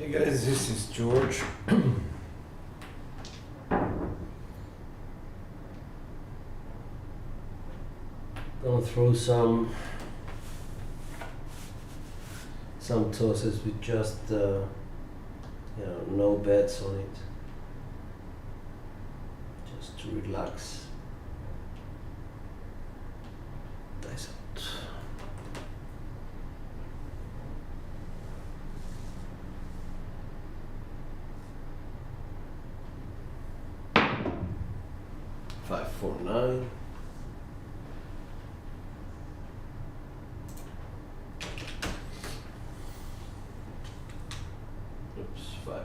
Hey guys, this is George. Gonna throw some tosses with just no bets on it, just to relax. Dice out. Five, 4, 9. Oops, 5.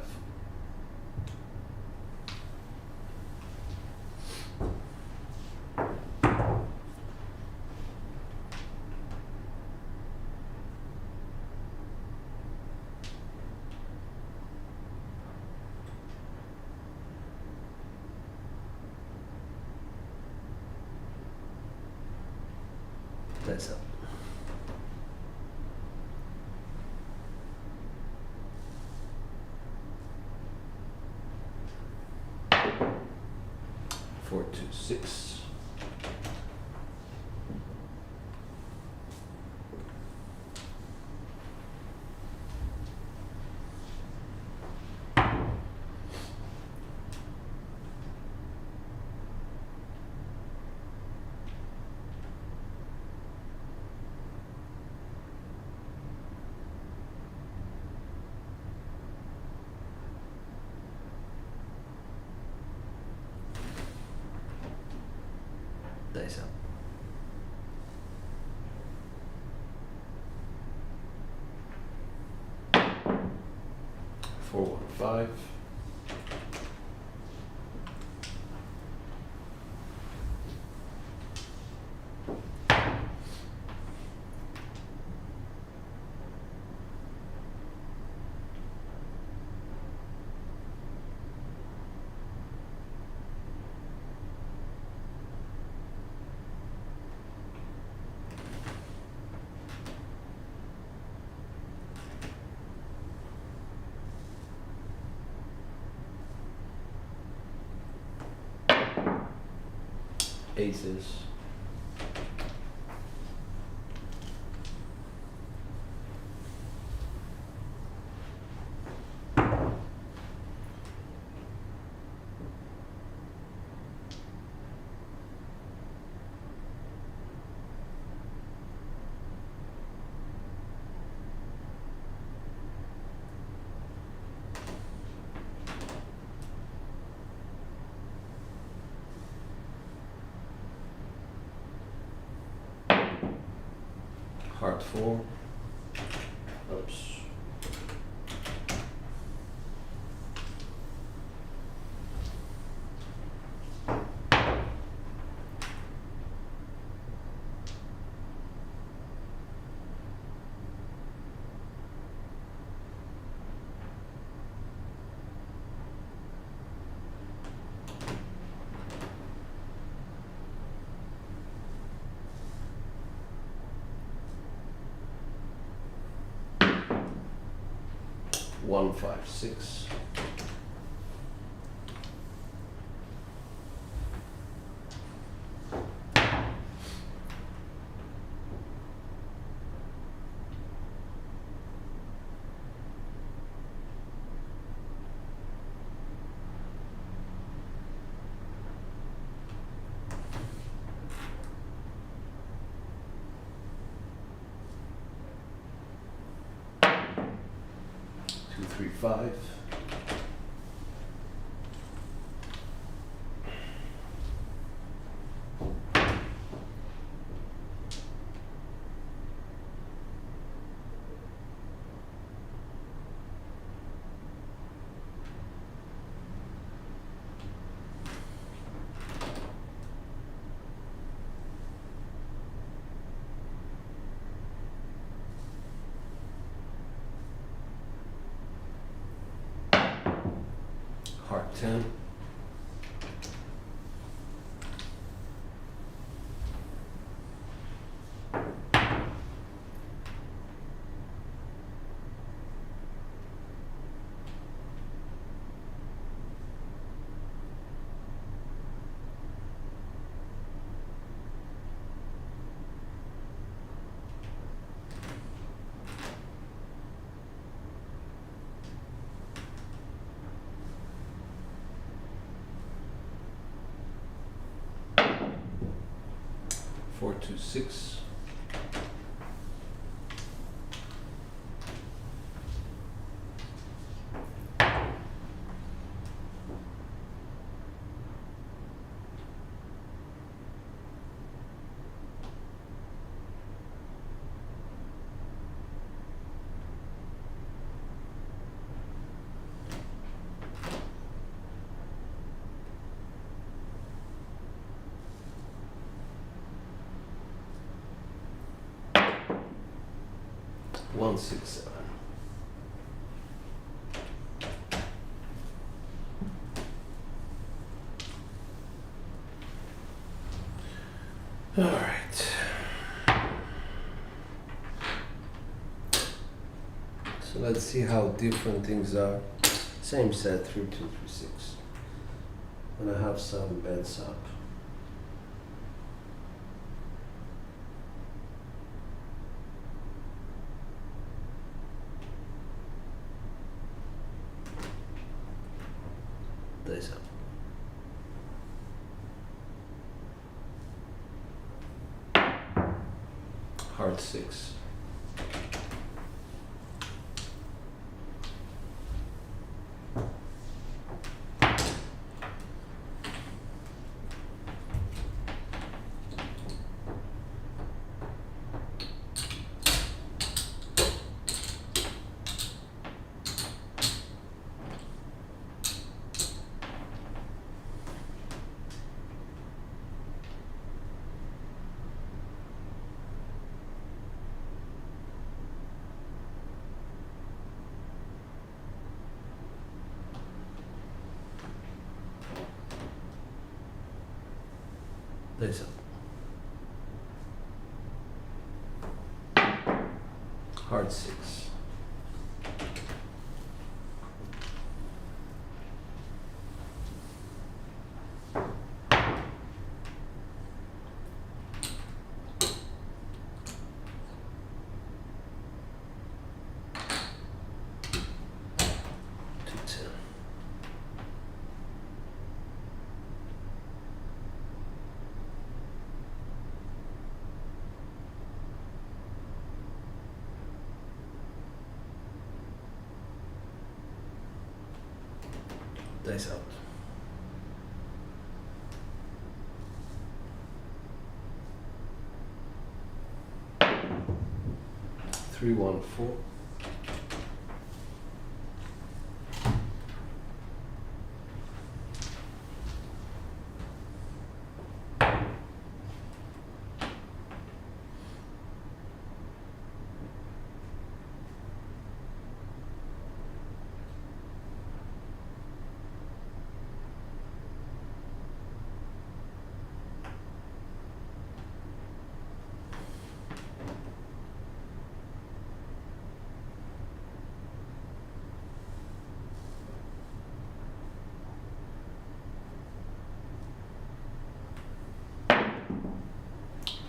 That's up. Four, 2, 6. Dice up. 4, 1, 5. Aces. Heart 4. Oops. One, 5, 6. Two, 3, 5. Heart 10. 126. One, 6, 7. All right. So let's see how different things are. Same set, 3, 2, 3, 6. And I have some bets up. This up. Heart 6. This up. Heart 6. Dice out. Three, 1, 4.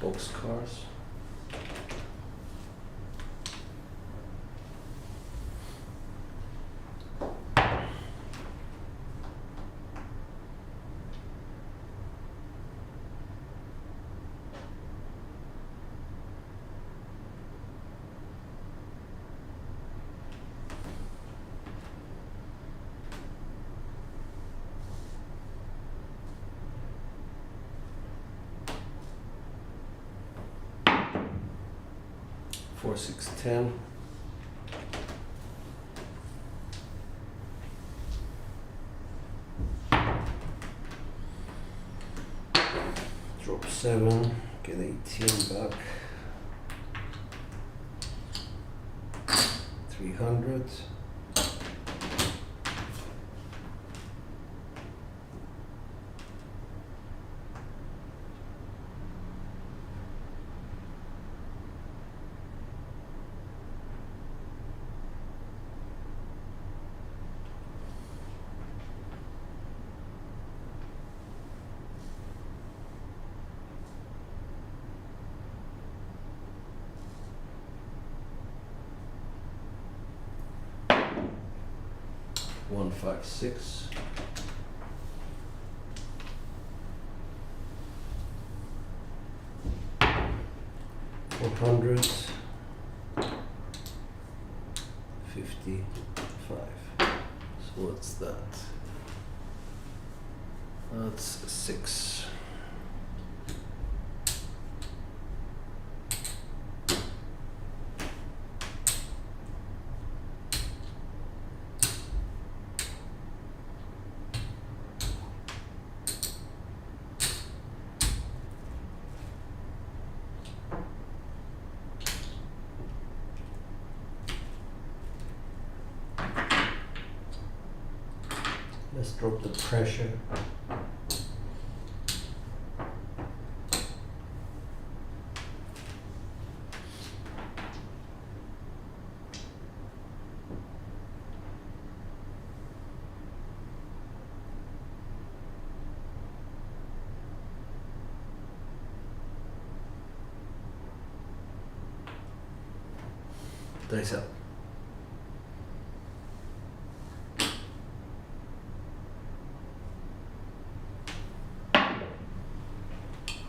Box cars. Four, 6, 10. Drop 7, get 18 back. 300. One, 5, 6. 255. So what's that? That's 6. Let's drop the pressure. Dice up.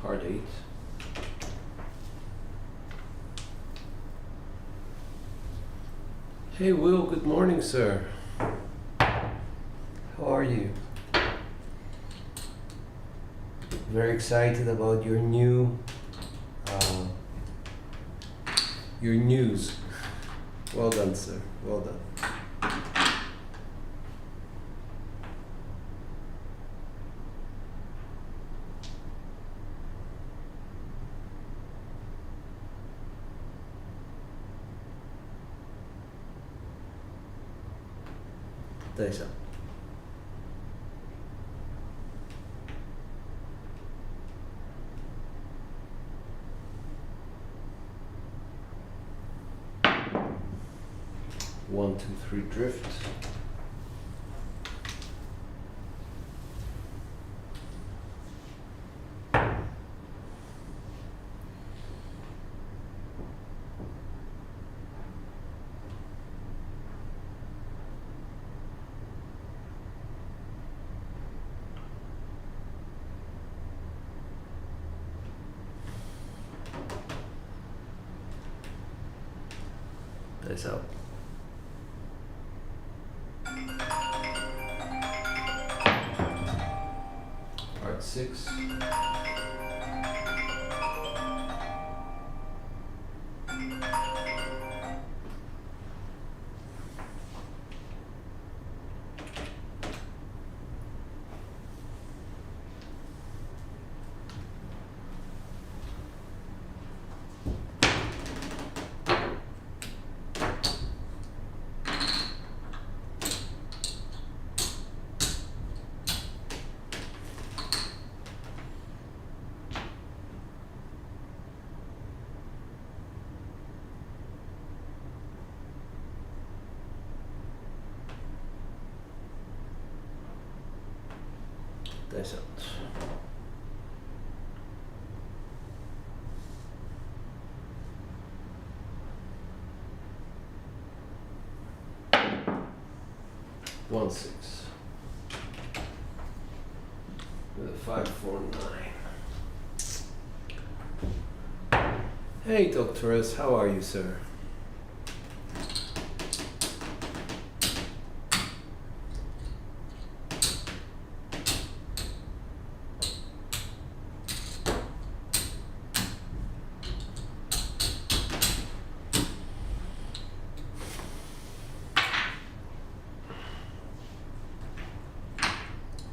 Hard 8. Hey Will, good morning, sir. How are you? Very excited about your new your news. Well done, sir. Well done. Dice up. One, two, three, drift. Dice out. Part 6. Dice out. One, 6. With a 5, 4, 9. Hey, Dr. S, how are you, sir?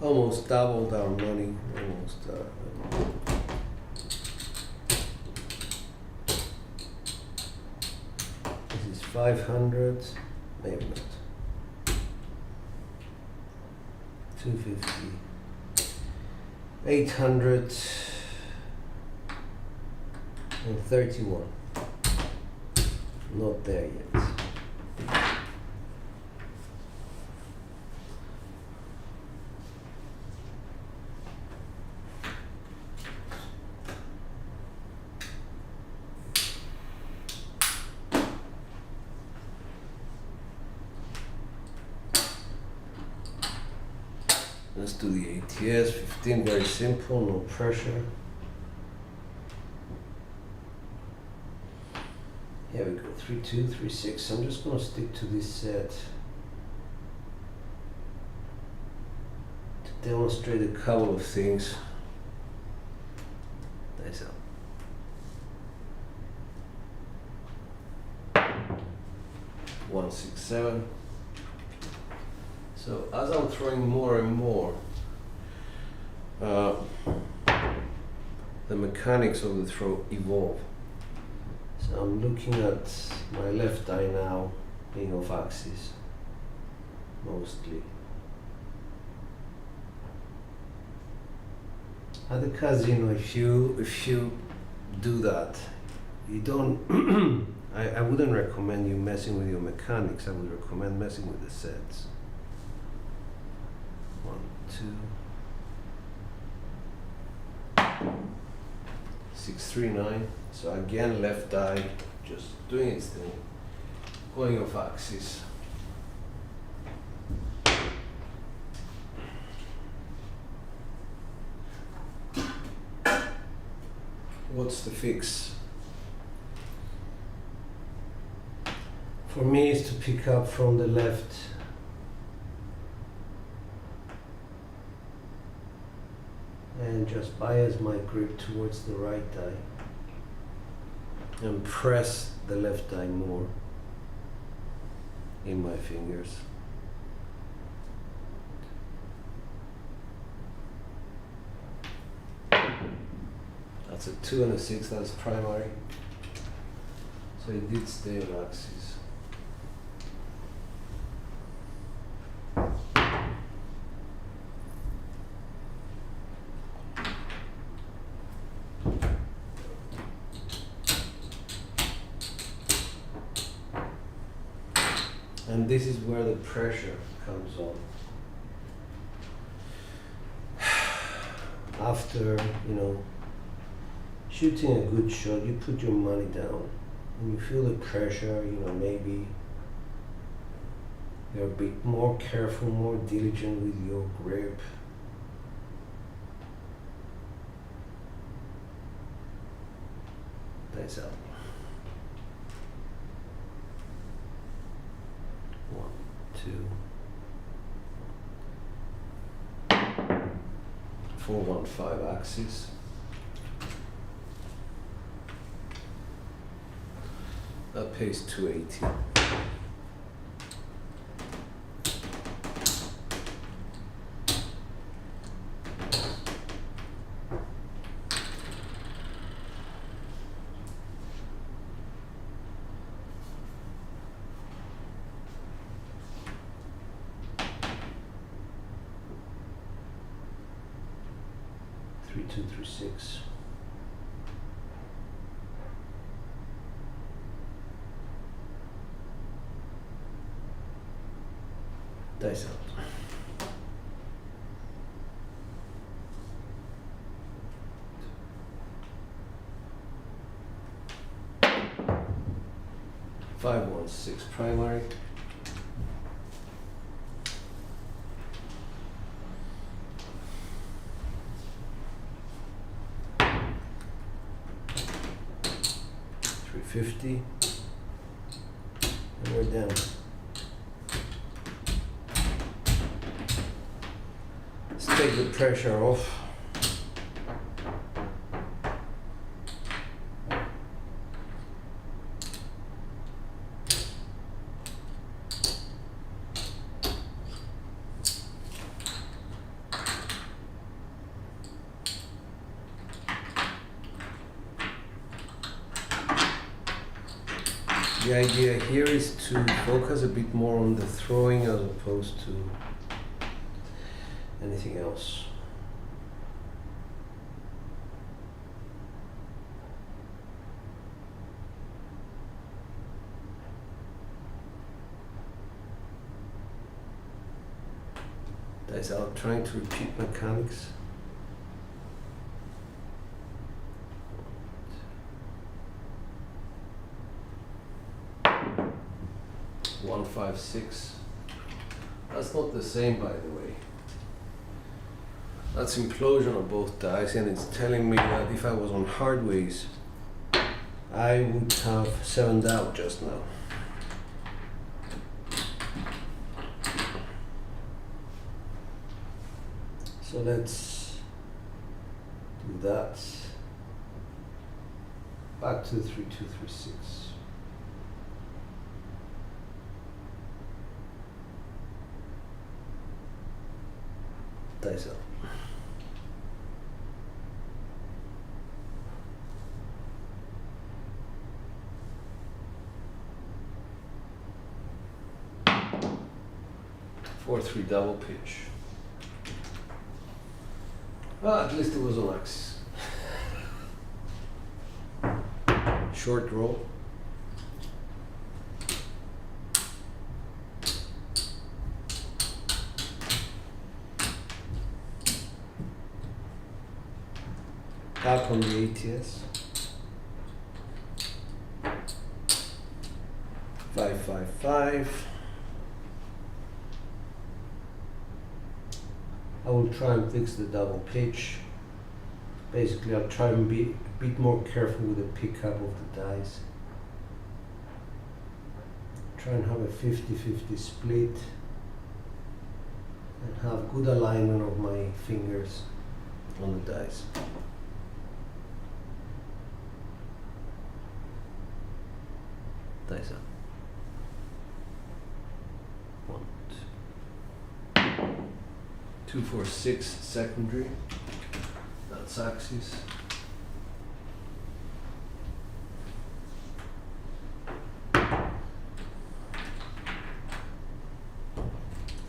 Almost doubled our money. Almost. This is 500. Maybe not. 250. 831. Not there yet. Let's do the ATS, 15, very simple, no pressure. 32, 36. I'm just gonna stick to this set to demonstrate a couple of things. Nice out. 167. So as I'm throwing more and more, the mechanics of the throw evolve. So I'm looking at my left eye now being off axis, mostly. At the casino, if you do that, you don't. I wouldn't recommend you messing with your mechanics. I would recommend messing with the sets. 1, 2, 6, 3, 9. So again, left eye just doing its thing, going off axis. What's the fix? For me, is to pick up from the left. And just bias my grip towards the right eye. And press the left eye more in my fingers. That's a 2 and a 6, that's primary. So it did stay on axis. And this is where the pressure comes on. After, shooting a good shot, you put your money down and you feel the pressure, maybe you're a bit more careful, more diligent with your grip. Nice out. 1, 2, 415 axis. That pays 280. Three, 2, 3, 6. Dice out. Five, 1, 6 primary. $350, and we're down. Let's take the pressure off. The idea here is to focus a bit more on the throwing as opposed to anything else. Dice out, trying to repeat mechanics. 156. That's not the same, by the way. That's implosion of both dice, and it's telling me that if I was on hard ways, I would have 7'd out just now. So let's do that. Back to the 3236. Dice up. Four, three double pitch. Well, at least it was on axis. Short roll. Tap on the ATS. 555. I will try and fix the double pitch. Basically, I'll try and be a bit more careful with the pickup of the dice. Try and have a 50-50 split and have good alignment of my fingers on the dice. Dice up. 1, 2, 2, 4, 6 secondary. That's axis.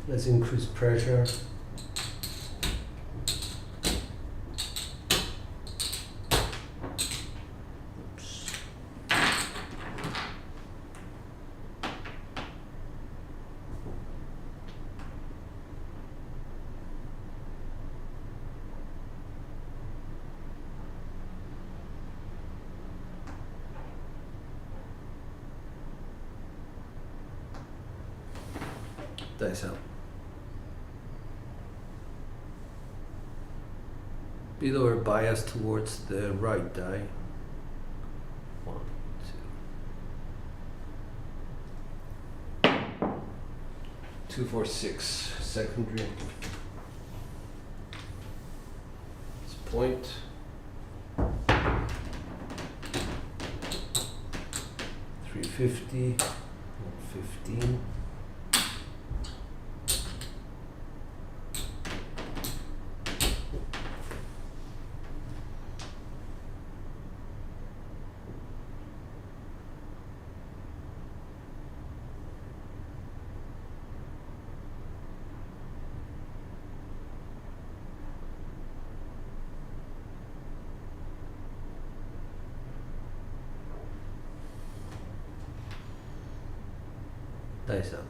Let's increase pressure. Dice out. Bit over bias towards the right die. 1, 2. 2, 4, 6 secondary. It's point. 350. 15. Dice up.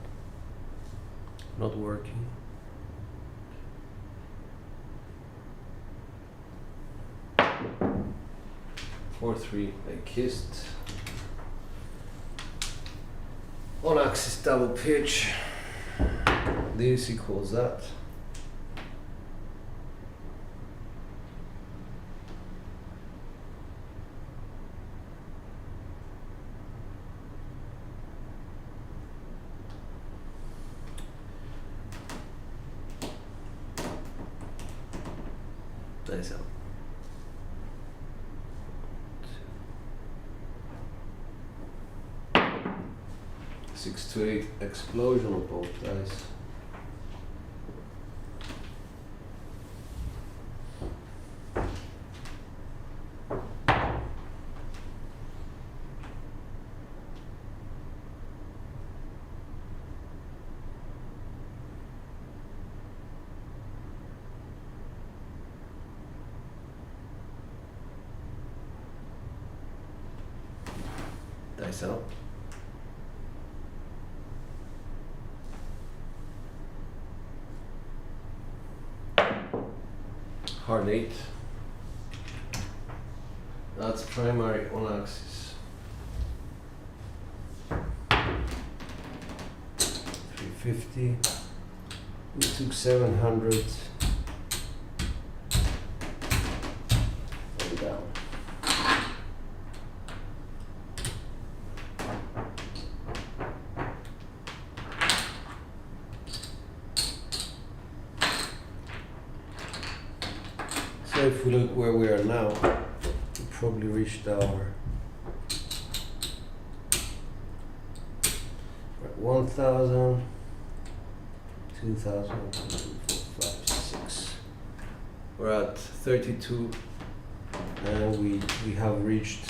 Not working. Four, 3, I kissed. On axis double pitch. This equals that. Dice out. 6 to 8 explosion of both dice. Dice out. Hard 8. That's primary on axis. 350. We took 700. And down. if we look where we are now, we probably reached our 1,000, 2,000, 3, 4, 5, 6. We're at 32, and we have reached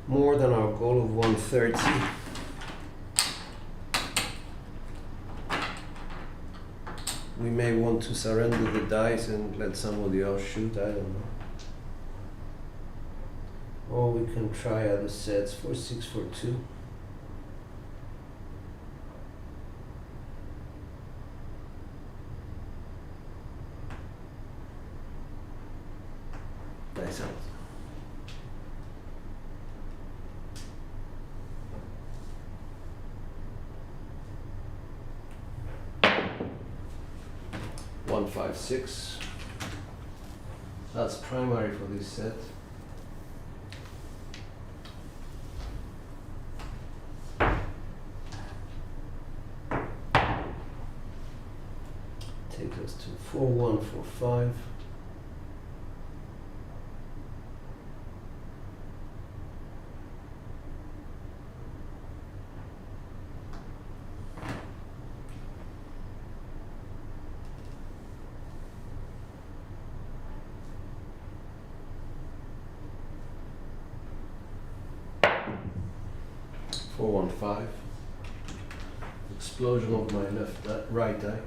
more than our goal of 130. We may want to surrender the dice and let somebody else shoot, I don't know. Or we can try other sets for 6 for 2. Dice out. One, 5, 6. That's primary for this set. Takes us to 4, 1, 4, 5. Four, 1, 5. Explosion of my right eye.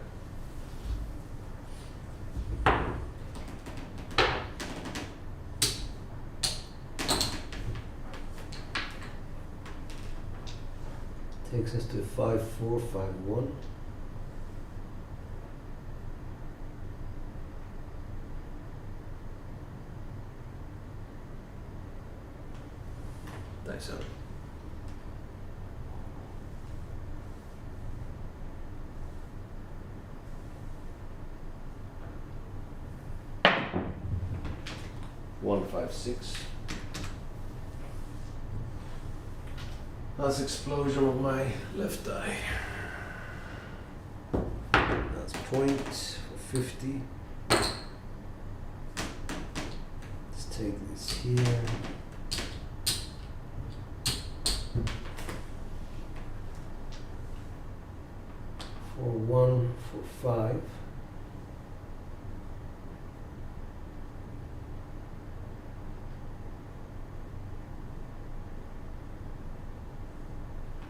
Takes us to 5, 4, 5, 1. Dice out. One, 5, 6. That's explosion of my left eye. That's point for 50. Let's take this here. For 1, for 5.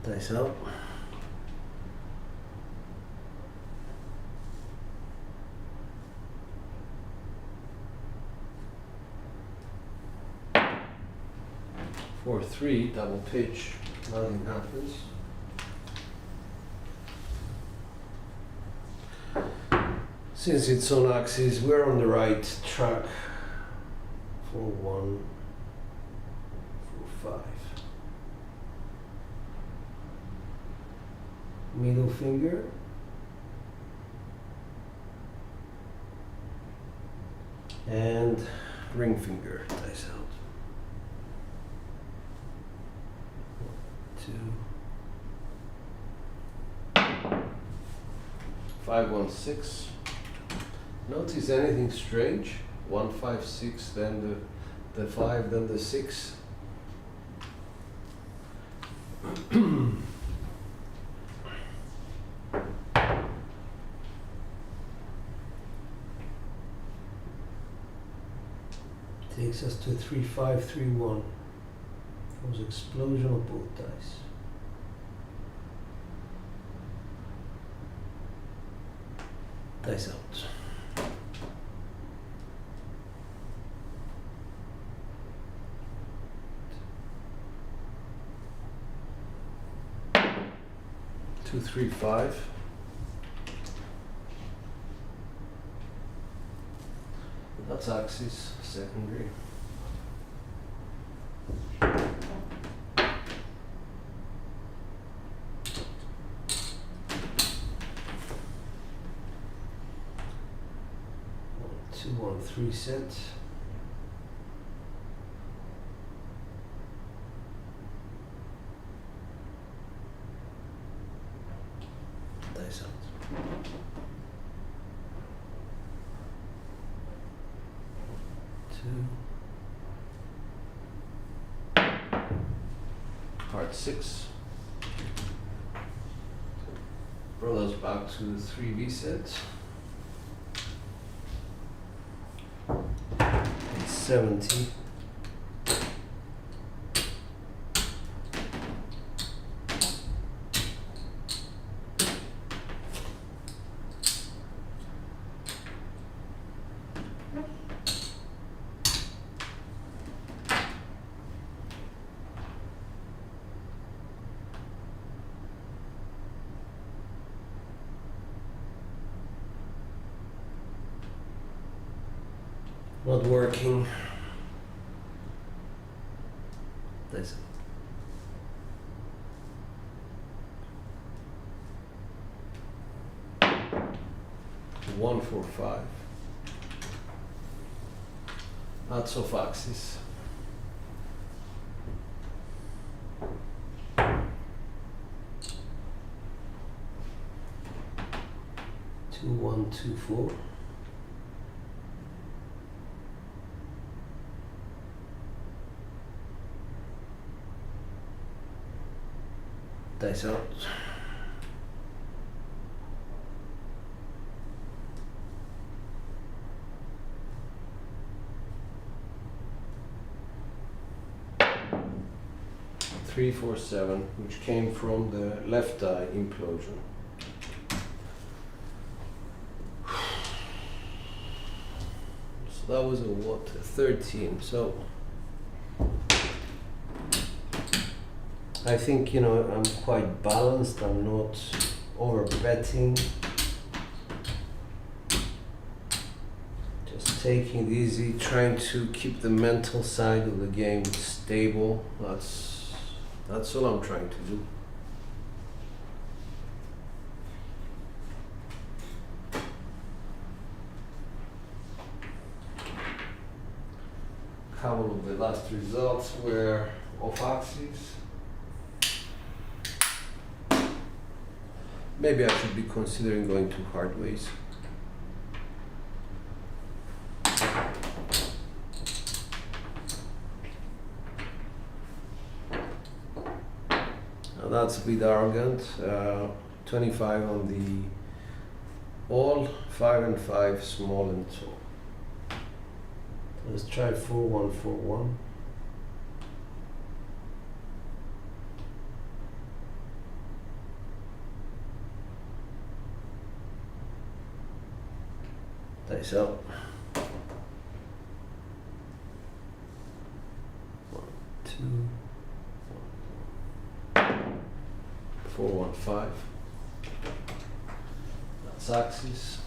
Dice out. For 3, double pitch, nothing happens. Since it's on axis, we're on the right track. 4, 1, 4, 5. Middle finger. And ring finger, dice out. 1, 2. 5, 1, 6. Notice anything strange? 1, 5, 6, then the 5, then the 6. Takes us to 3, 5, 3, 1. It was explosion of both dice. Dice out. Two, 3, 5. That's axis, secondary. Two, 1, 3 set. Dice out. card 6. Brought us back to the 3V set. It's 70. Not working. This. 145. Lots of axes. 2124. Dice out. Three, 4, 7, which came from the left eye implosion. So that was a what? A 13. So I think, you know, I'm quite balanced. I'm not over betting. Just taking it easy, trying to keep the mental side of the game stable. That's all I'm trying to do. Couple of the last results were off axis. Maybe I should be considering going to hard ways. Now that's a bit arrogant. 25 on the all, 5 and 5, small and tall. Let's try 4141. Dice out. 1, 2, 415. That's axis.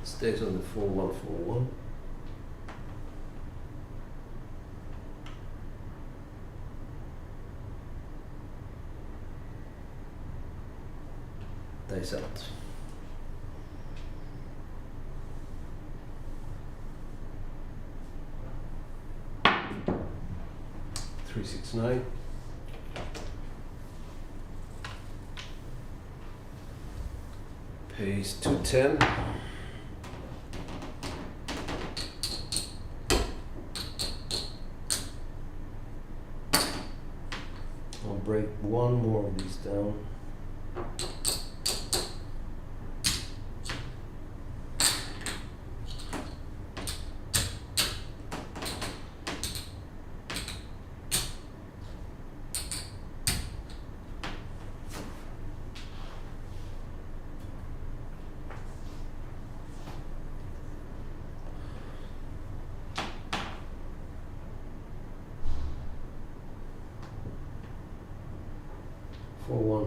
Stays on the 4141. Dice out. Three, 6, 9. Pays 210. I'll break one more of these down.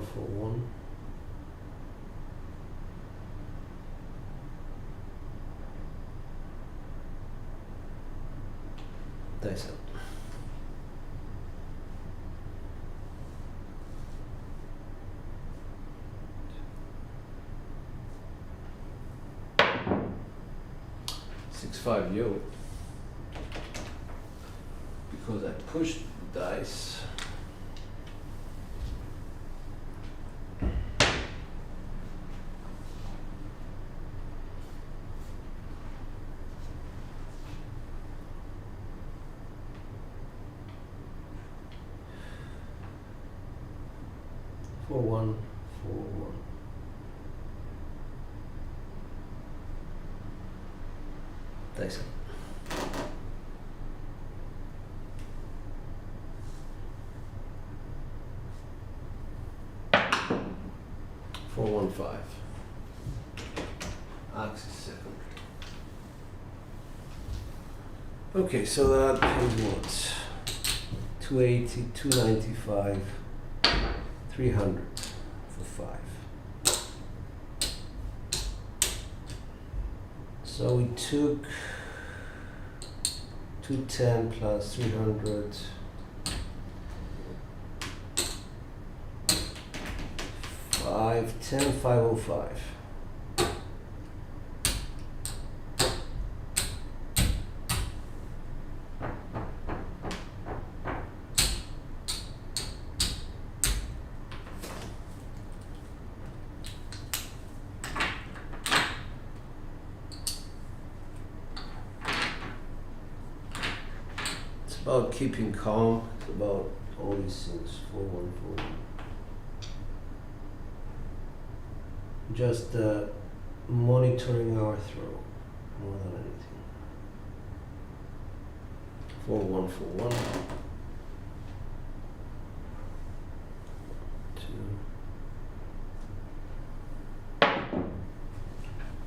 For one. Dice out. 6-5 yo. Because I pushed the dice. For 1, 4, 1. Dice up. 4-1-5. Axe is second. Okay, so that is what? 280, 295, 300 for 5. So we took 210 plus 300. 510, 505. It's about keeping calm. It's about all these things. 4-1-4. Just monitoring our throw more than anything. 4-1-4-1.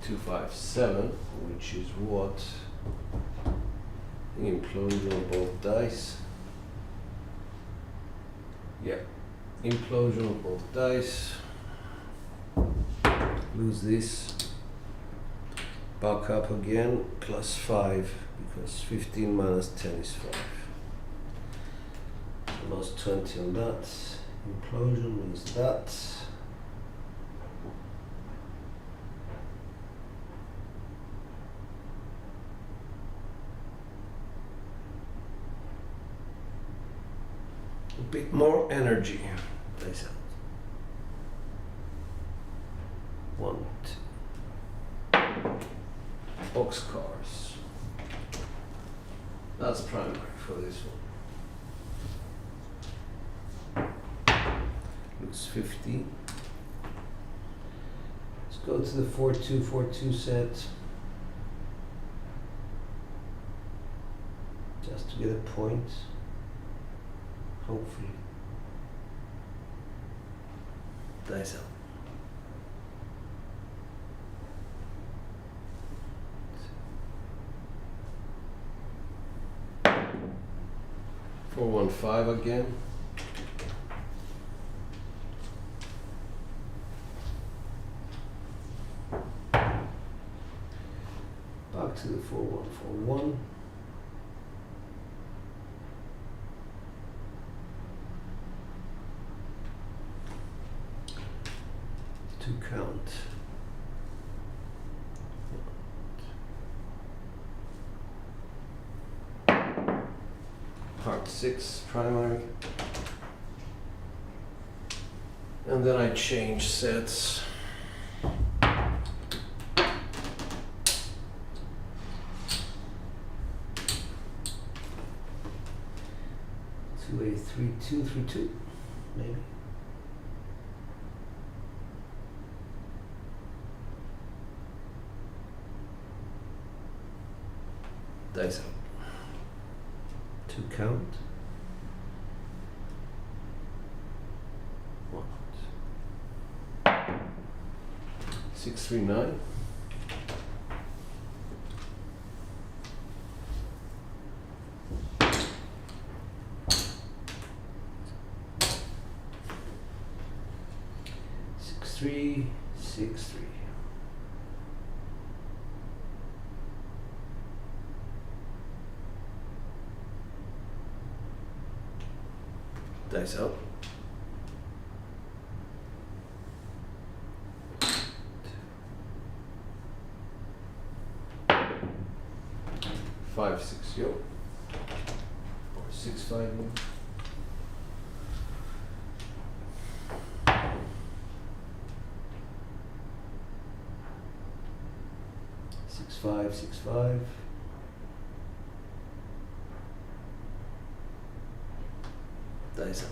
2-5-7, which is what? The implosion on both dice. Yeah, implosion on both dice. Lose this, back up again, plus 5, because 15 minus 10 is 5. So lost 20 on that. Implosion means that. A bit more energy. Nice out. 1, 2. Boxcars. That's primary for this one. Looks 50. Let's go to the 4-2-4-2 set. Just to get a point. Hopefully. Dice out. 4-1-5 again. Back to the 4-1-4-1. To count. Part 6 primary, and then I change sets. To a 3-2-3-2, maybe. Dice out. To count. 6-3-9. Three, 6-3. Dice up. 2. 5-6 yo. Or 6-5 yo. Six five. Dice up.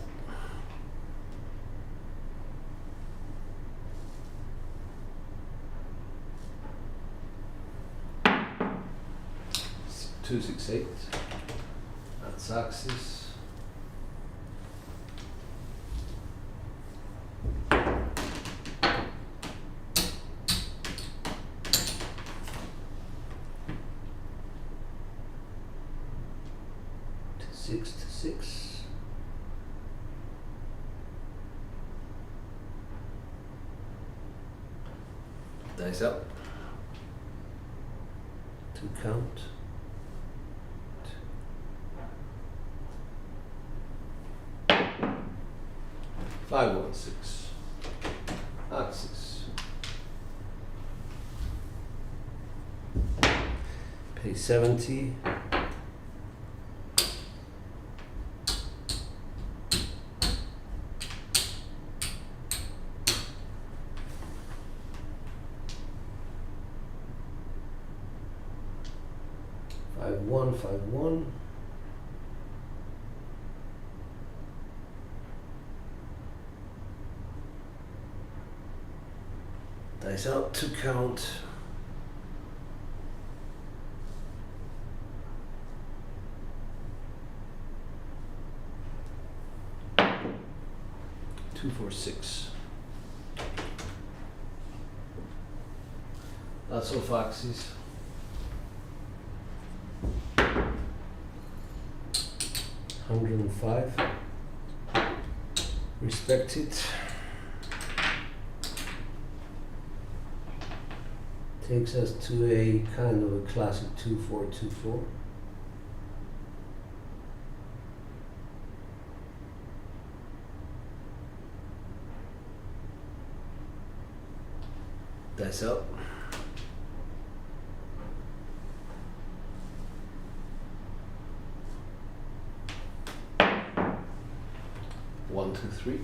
Two, 6, 8. That's axis. Six to 6. Dice up. 2 count. 5-1-6. Axis. Pay 70. Five one. Dice out, 2 count. Two, 4, 6. That's off axis. 105. Respect it. Takes us to a kind of a classic 2-4-2-4. Dice up. One, 2, 3.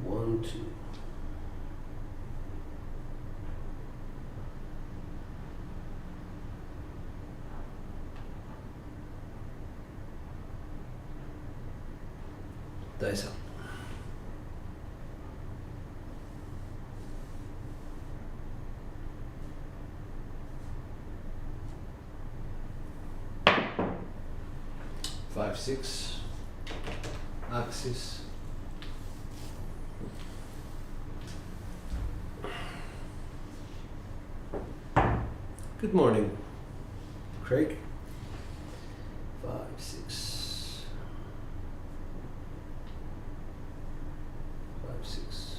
One, two. Dice up. Five, 6. Axis. Good morning, Craig. 5, 6. 5, 6.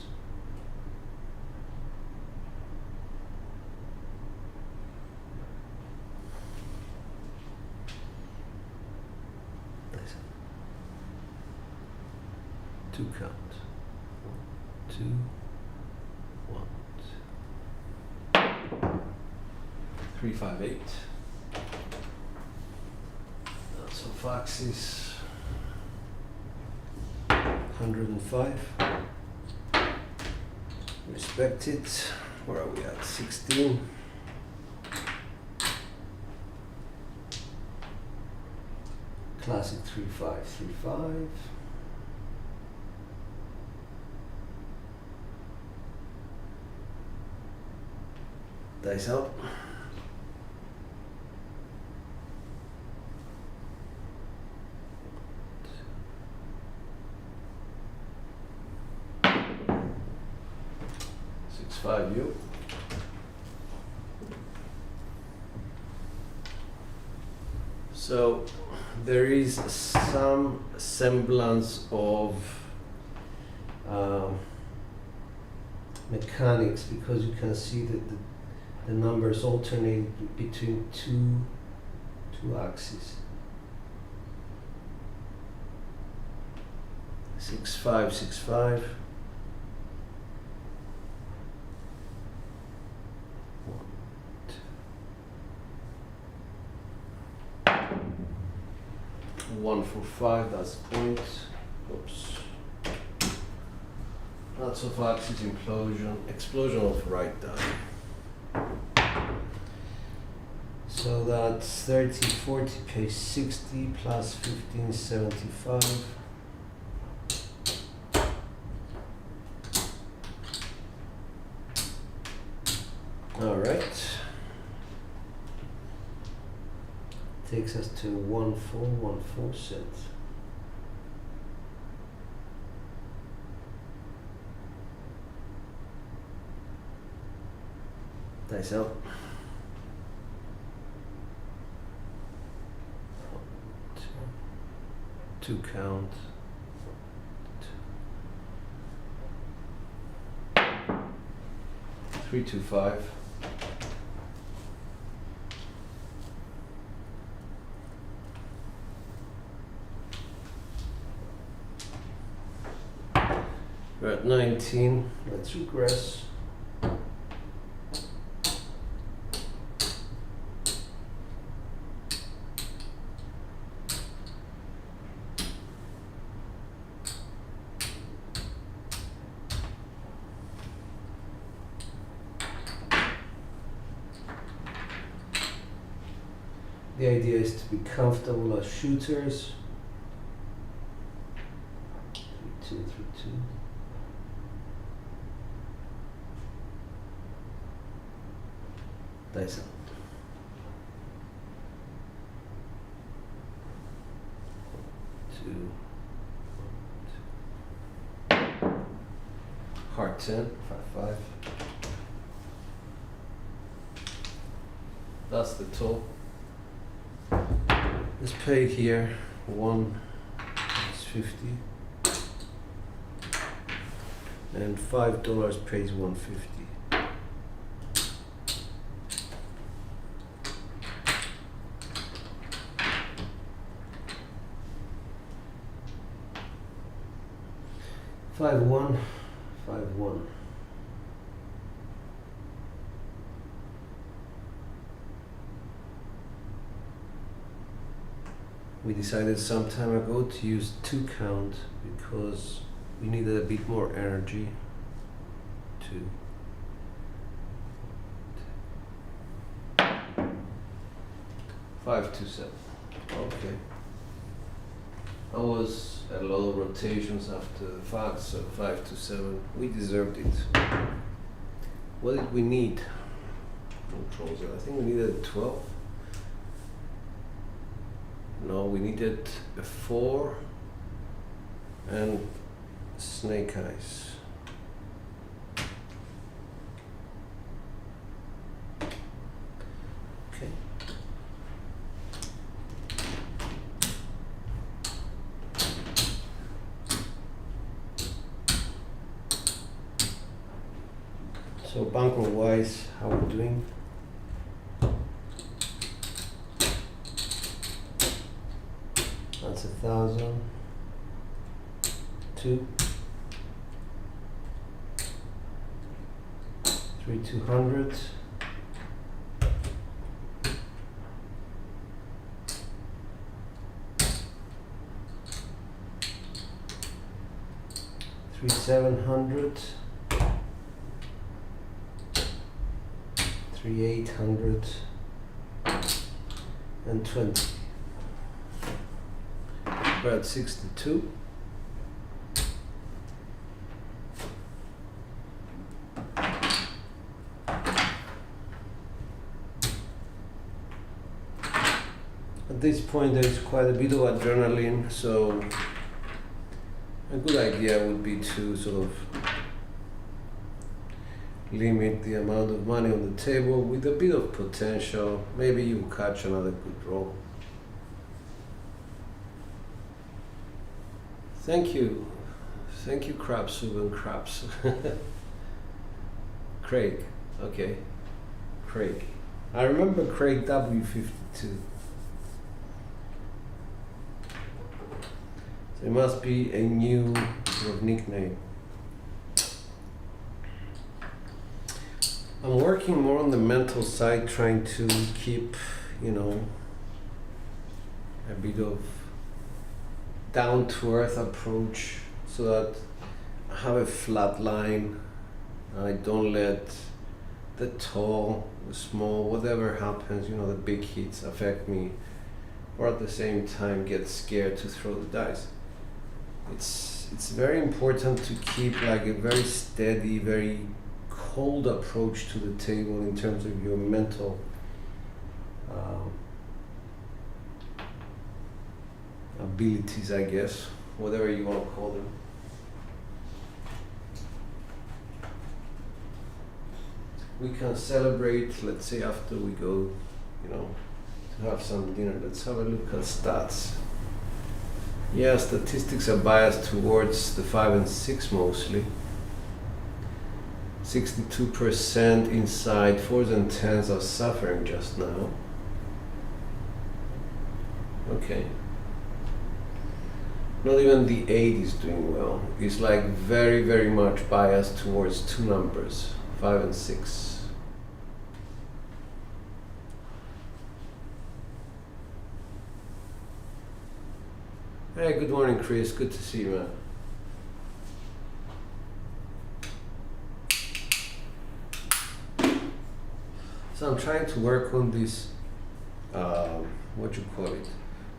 Nice. 2 count. 2, 1. 3, 5, 8. That's off axis. 105. Respect it. Where are we at? 16. Classic 3-5-3-5. Dice out. Five you. So there is some semblance of mechanics, because you can see that the numbers alternate between two axes. 6565. One for 5, that's point. Oops. Lots of axis explosion of right die. So that's 30, 40, pay 60 plus 15, 75. All right. Takes us to 1414 set. Dice out. Two count. 3, 2, 5. We're at 19. Let's regress. The idea is to be comfortable as shooters. 3, 2, 3, 2. Dice out. Two. Heart 10, 5, 5. That's the total. Let's pay here. 1 is 50. And $5 pays 150. Five one. We decided some time ago to use 2 count because we needed a bit more energy. 2. Five, 2, 7. Okay. I was at a lot of rotations after the fact, so 5 to 7. We deserved it. What did we need? Controls. I think we needed 12. No, we needed a 4 and snake eyes. Okay. So bankroll wise, how are we doing? That's 1,000. 2. 3, 200. Three 700. 3 800 and 20. We're at 62. At this point there is quite a bit of adrenaline, so a good idea would be to sort of limit the amount of money on the table with a bit of potential. Maybe you catch another good roll. Thank you, Craps, Subban Craps. Craig, okay, Craig. I remember Craig W52. It must be a new sort of nickname. I'm working more on the mental side, trying to keep, you know, a bit of down-to-earth approach so that I have a flat line. I don't let the tall, the small, whatever happens, you know, the big hits affect me, or at the same time get scared to throw the dice. It's very important to keep like a very steady, very cold approach to the table in terms of your mental abilities, I guess, whatever you want to call them. We can celebrate, let's say after we go, you know, to have some dinner. Let's have a look at stats. Yeah, statistics are biased towards the 5 and 6 mostly. 62% inside, 4s and 10s are suffering just now. Okay. Not even the 8 is doing well. It's like very, very much biased towards two numbers, 5 and 6. Hey, good morning, Chris. Good to see you, man. So I'm trying to work on this, what you call it,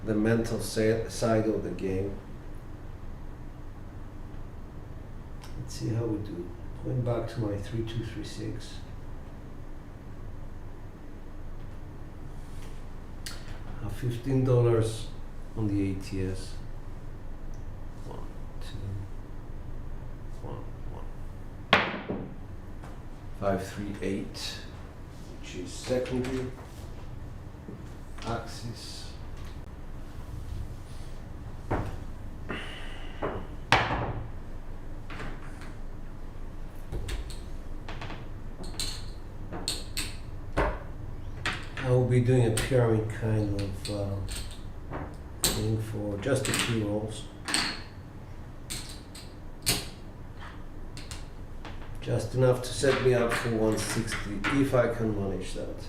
the mental side of the game. Let's see how we do. Going back to my 3236. I have $15 on the ATS. 1, 2, 1, 1. 5, 3, 8, which is secondary axis. I will be doing a pyramid kind of thing for just a few rolls. Just enough to set me up for 160 if I can manage that.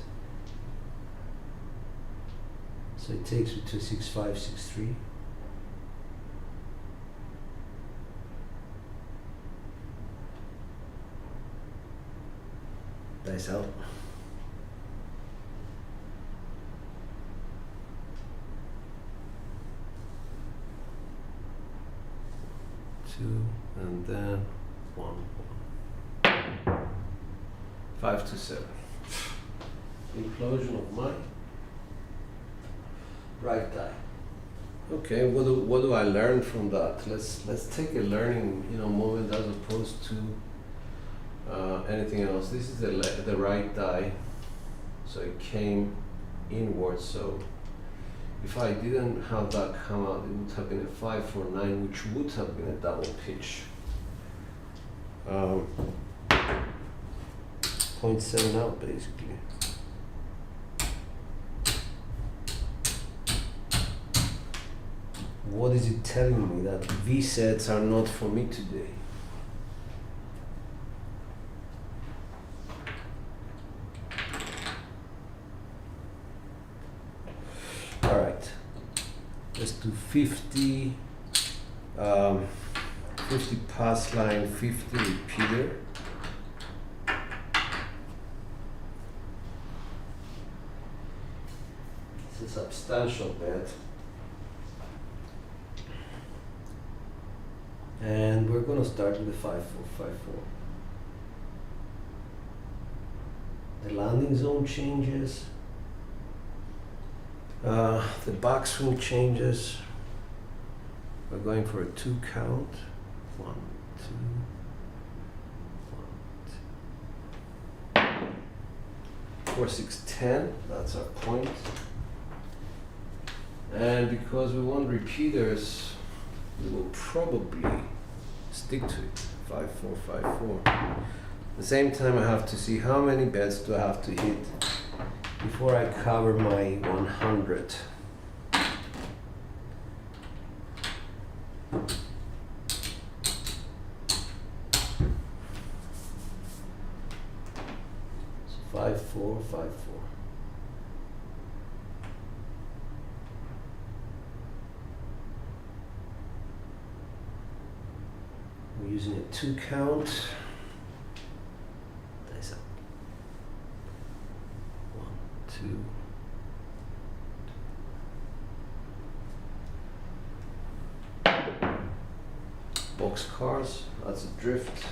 So it takes me to 6.5, 6.3. Dice out. Two, and then 1, 1. 5 to 7. Implosion of my right die. Okay, what do I learn from that? Let's take a learning, you know, moment as opposed to anything else. This is the right die, so it came inwards. So if I didn't have that come out, it would have been a 549, which would have been a double pitch. 0.7 out basically. What is it telling me? That V sets are not for me today. All right, let's do 50, 50 pass line, 50 repeater. It's a substantial bet. And we're going to start with the 5-4-5-4. The landing zone changes. The backswing changes. We're going for a 2 count. 1, 2, 1, 2. 4, 6, 10. That's our point. And because we want repeaters, we will probably stick to it. 5, 4, 5, 4. At the same time, I have to see how many bets do I have to hit before I cover my 100. 4, 5, 4. We're using a 2 count. Dice up. 1, 2. Box cars, that's a drift.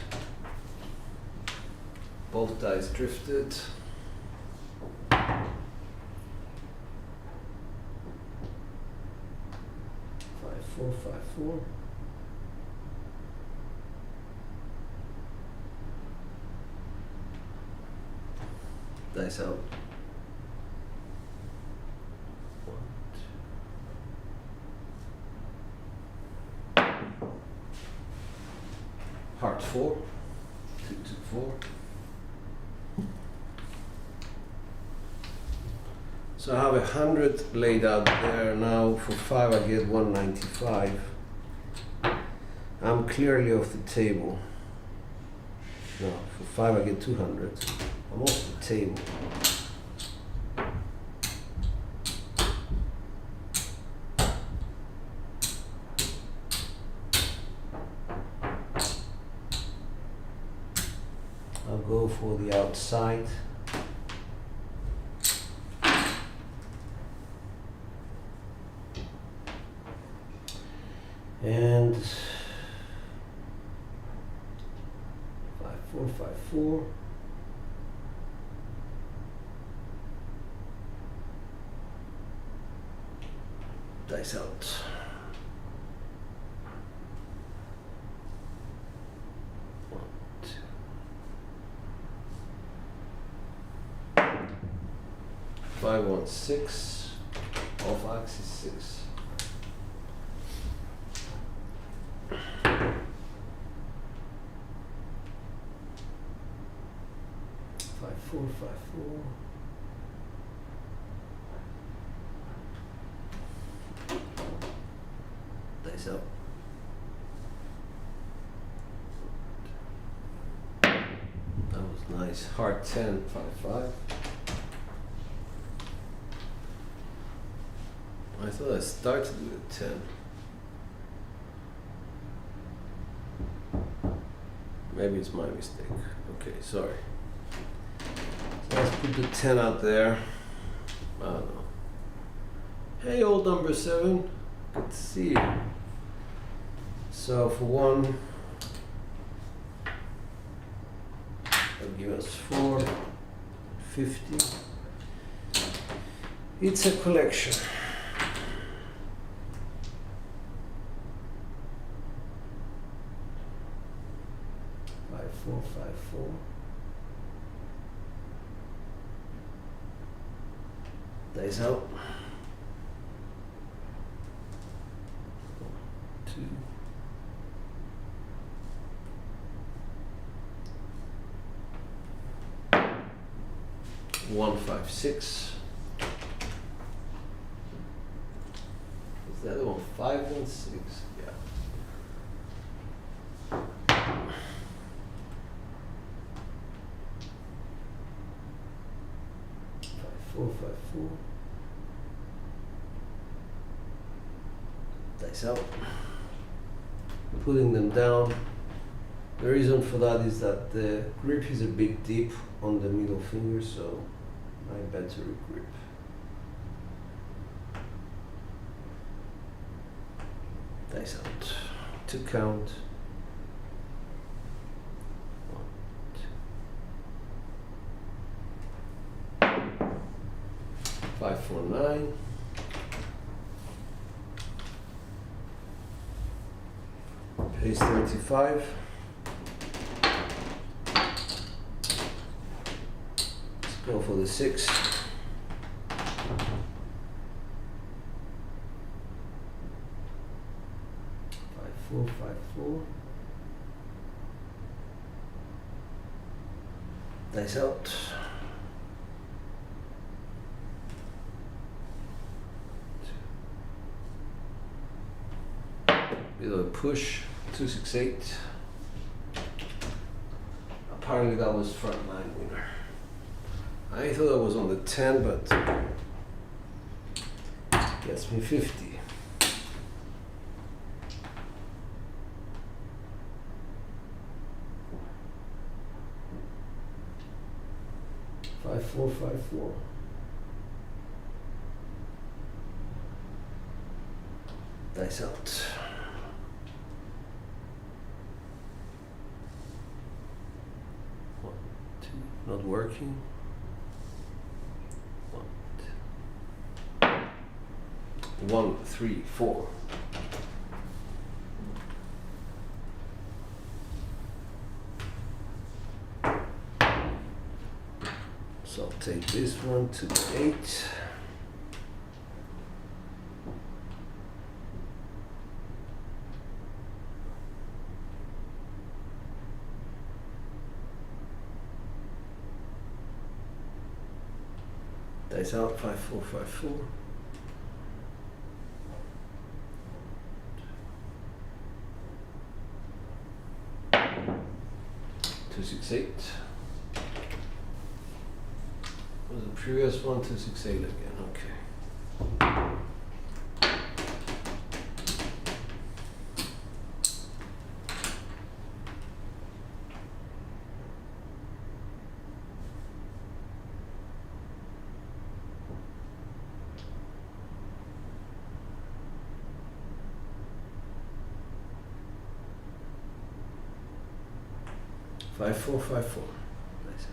Both dice drifted. 5, 4, 5, 4. Dice out. 1, 2. Heart 4. 2, 2, 4. So I have 100 laid out there now. For 5 I get 195. I'm clearly off the table. No, for 5 I get 200. I'm off the table. I'll go for the outside. And 5, 4, 5, 4. Dice out. 1, 2. 5, 1, 6. Off axis 6. 5, 4, 5, 4. Dice up. That was nice. Heart 10, 5, 5. I thought I started with 10. Maybe it's my mistake. Okay, sorry. So let's put the 10 out there. I don't know. Hey, old number 7. Good to see you. So for 1, that'll give us 4, 50. It's a collection. 5, 4, 5, 4. Dice out. 2. 1, 5, 6. Is the other one 5, 1, 6? Yeah. 4, 5, 4. Dice out. Putting them down. The reason for that is that the grip is a bit deep on the middle finger, so I better grip. Dice out. 2 count. 1, 2. 5, 4, 9. Pace 35. Let's go for the 6. 5, 4, 5, 4. Dice out. Bit of a push. 2, 6, 8. Apparently that was front line winner. I thought I was on the 10, but gets me 50. Five, four, 5, 4. Dice out. One, two, not working. One, 3, 4. So I'll take this one to the 8. Dice out, 5, 4, 5, 4. 2, 6, 8. Was the previous one 2, 6, 8 again? Okay. Five, 4, 5, 4. Nice.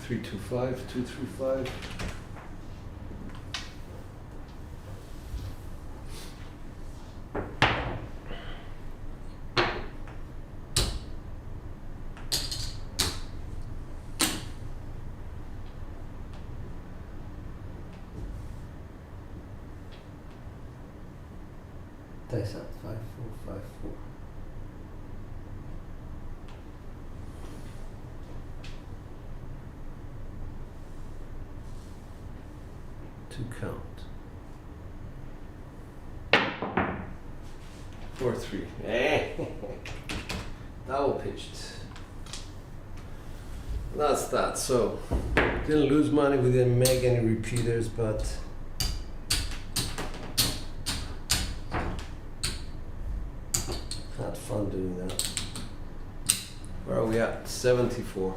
Three, 2, 5, 2, 3, 5. Dice out, 5, 4, 5, 4. To count. 4, 3. Double pitched. That's that. So didn't lose money. We didn't make any repeaters, but had fun doing that. Where are we at? 74.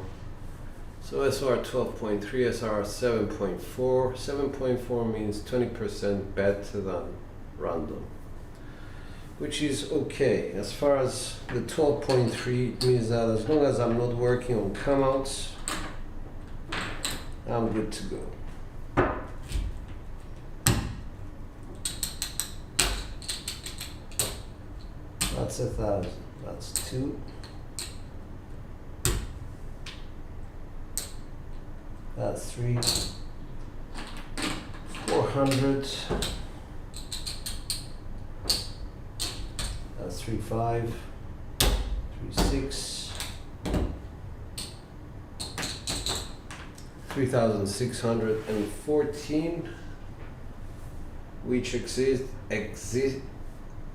So SR 12.3, SR 7.4. 7.4 means 20% better than random, which is okay. As far as the 12.3 means that as long as I'm not working on comeouts, I'm good to go. That's 1,000. That's 2. That's 3. 400. That's 3, 5. 3, 6. 3,614, which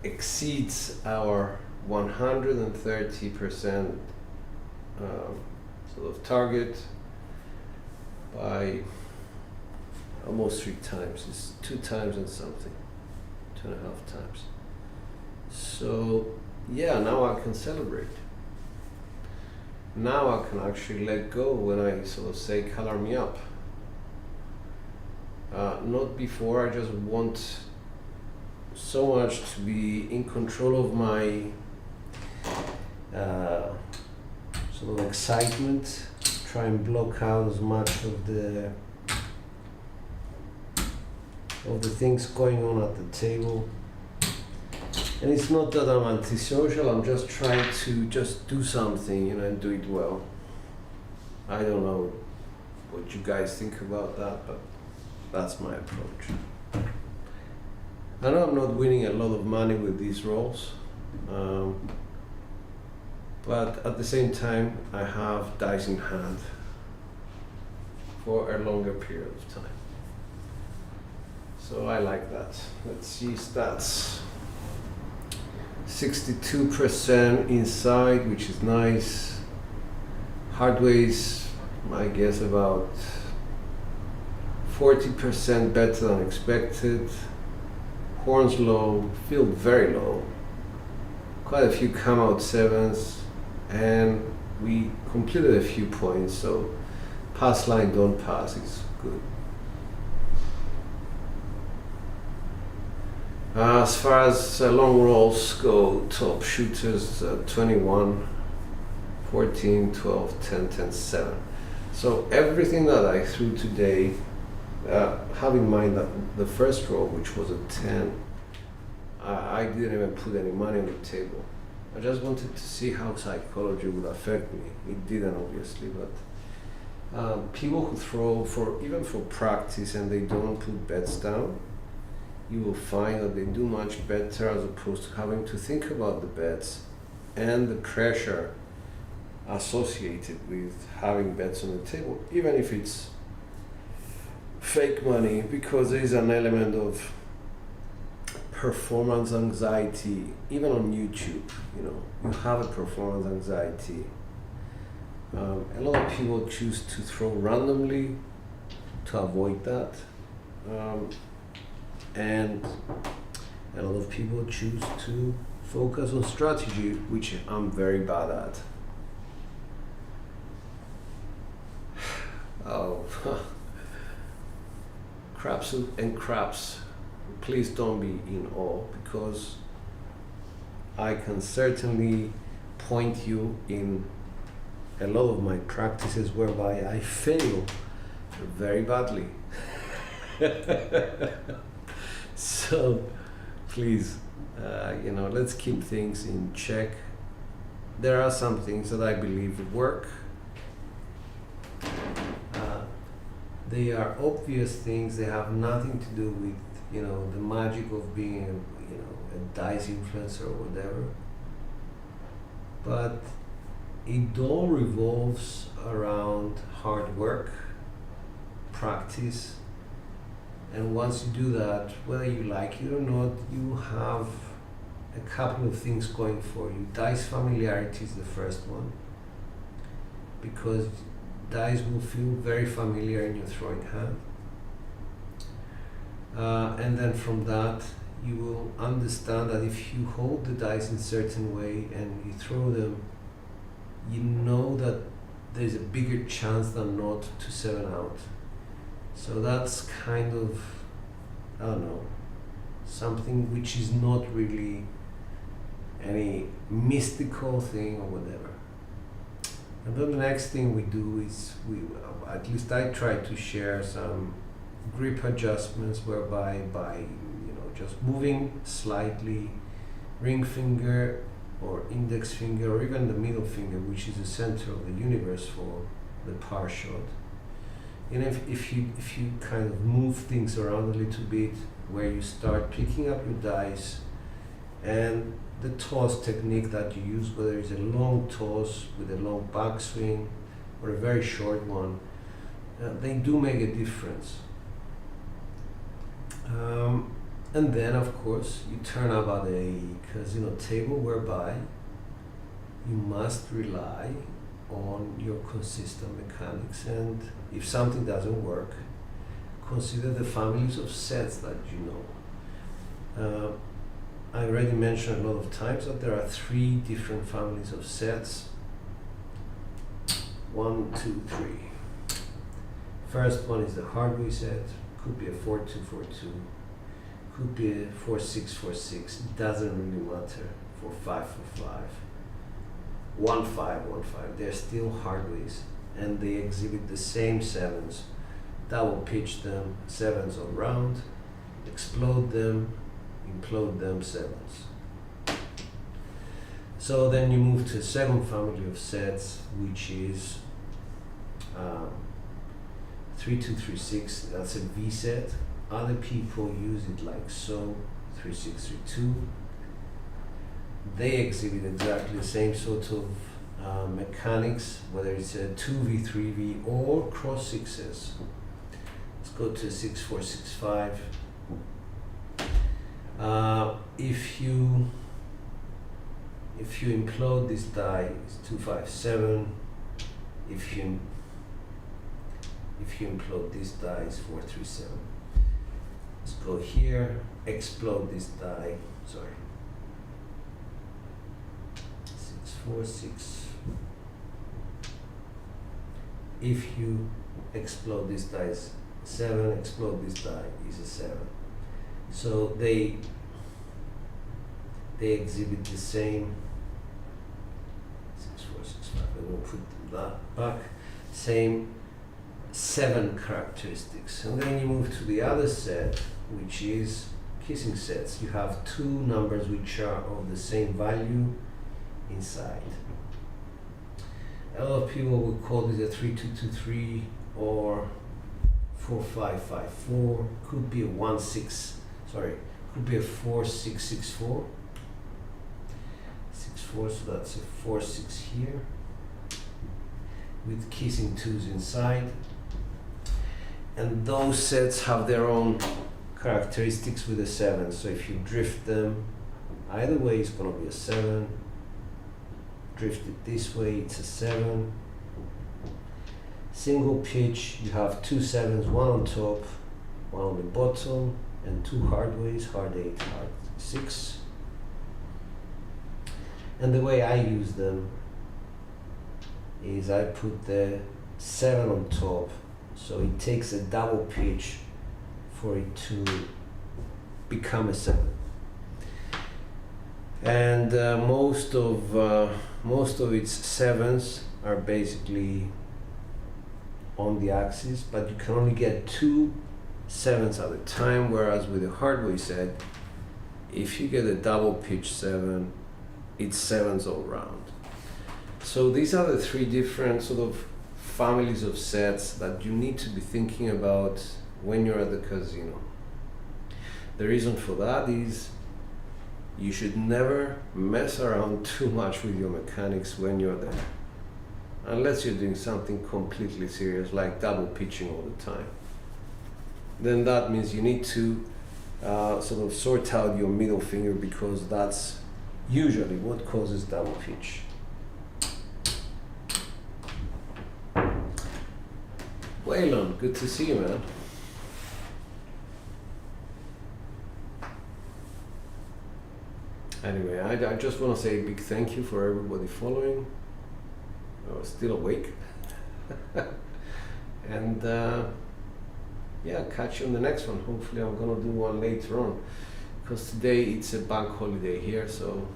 exceeds our 130% sort of target by almost 3 times. It's 2 times and something, 2.5 times. So yeah, now I can celebrate. Now I can actually let go when I sort of say color me up. Not before. I just want so much to be in control of my sort of excitement. Try and block out as much of the things going on at the table. And it's not that I'm antisocial, I'm just trying to just do something, and do it well. I don't know what you guys think about that, but that's my approach. I know I'm not winning a lot of money with these rolls, but at the same time, I have dice in hand for a longer period of time. So I like that. Let's see stats. 62% inside, which is nice. Hardways, I guess about 40% better than expected. Horns low, feel very low. Quite a few come out 7s, and we completed a few points, so pass line, don't pass is good. As far as long rolls go, top shooters 21, 14, 12, 10, 10, 7. So everything that I threw today, have in mind that the first roll, which was a 10, I didn't even put any money on the table. I just wanted to see how psychology would affect me. It didn't, obviously, but people who throw even for practice and they don't put bets down, you will find that they do much better as opposed to having to think about the bets and the pressure associated with having bets on the table, even if it's fake money, because there is an element of performance anxiety. Even on YouTube, you have a performance anxiety. A lot of people choose to throw randomly to avoid that, and a lot of people choose to focus on strategy, which I'm very bad at. Oh, craps and craps, please don't be in awe, because I can certainly point you in a lot of my practices whereby I fail very badly. So please, let's keep things in check. There are some things that I believe work. They are obvious things. They have nothing to do with the magic of being a dice influencer or whatever. But it all revolves around hard work, practice, and once you do that, whether you like it or not, you have a couple of things going for you. Dice familiarity is the first one, because dice will feel very familiar in your throwing hand. And then from that, you will understand that if you hold the dice in a certain way and you throw them, you know that there's a bigger chance than not to 7 out. So that's kind of, something which is not really any mystical thing or whatever. And then the next thing we do is, at least I try to share some grip adjustments, whereby by just moving slightly, ring finger or index finger or even the middle finger, which is the center of the universe for the par shot. If you kind of move things around a little bit, where you start picking up your dice, and the toss technique that you use, whether it's a long toss with a long backswing or a very short one, they do make a difference. And then, of course, you turn up at a table whereby you must rely on your consistent mechanics, and if something doesn't work, consider the families of sets that you know. I already mentioned a lot of times that there are 3 different families of sets. 1, 2, 3. First one is the hardware set. Could be a 4-2-4-2. Could be a 4-6-4-6. It doesn't really matter. 4-5-4-5. 1-5-1-5. They're still hardways, and they exhibit the same 7s. Double pitch them, 7s all round, explode them, implode them, 7s. So then you move to a second family of sets, which is 3-2-3-6. That's a V set. Other people use it like so, 3-6-3-2. They exhibit exactly the same sort of mechanics, whether it's a 2V, 3V, or cross 6s. Let's go to 6-4-6-5. If you if you implode this die, it's 257. If you implode this die, it's 437. Let's go here, explode this die, sorry. 646. If you explode this die, is 7, explode this die is a 7. So they exhibit the same 6465. I'm going to put that back. Same 7 characteristics. And then you move to the other set, which is kissing sets. You have 2 numbers which are of the same value inside. A lot of people would call this a 3223 or 4554. Could be a 4664. 64, so that's a 46 here with kissing 2s inside. And those sets have their own characteristics with a 7. So if you drift them either way, it's going to be a 7. Drift it this way, it's a 7. Single pitch, you have 2 7s, one on top, one on the bottom, and 2 hard ways, hard 8, hard 6. And the way I use them is I put the 7 on top, so it takes a double pitch for it to become a 7. And most of its 7s are basically on the axis, but you can only get 2 7s at a time, whereas with a hardware set, if you get a double pitch 7, it's 7s all round. So these are the 3 different sort of families of sets that you need to be thinking about when you're at the casino. The reason for that is you should never mess around too much with your mechanics when you're there, unless you're doing something completely serious like double pitching all the time. Then that means you need to sort of sort out your middle finger, because that's usually what causes double pitch. Waylon, good to see you, man. Anyway, I just want to say a big thank you for everybody following. I was still awake. And yeah, catch you on the next one. Hopefully I'm gonna do one later on, because today it's a bank holiday here, so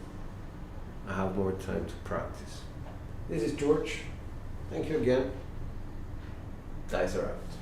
I have more time to practice. This is George. Thank you again. Dice are out.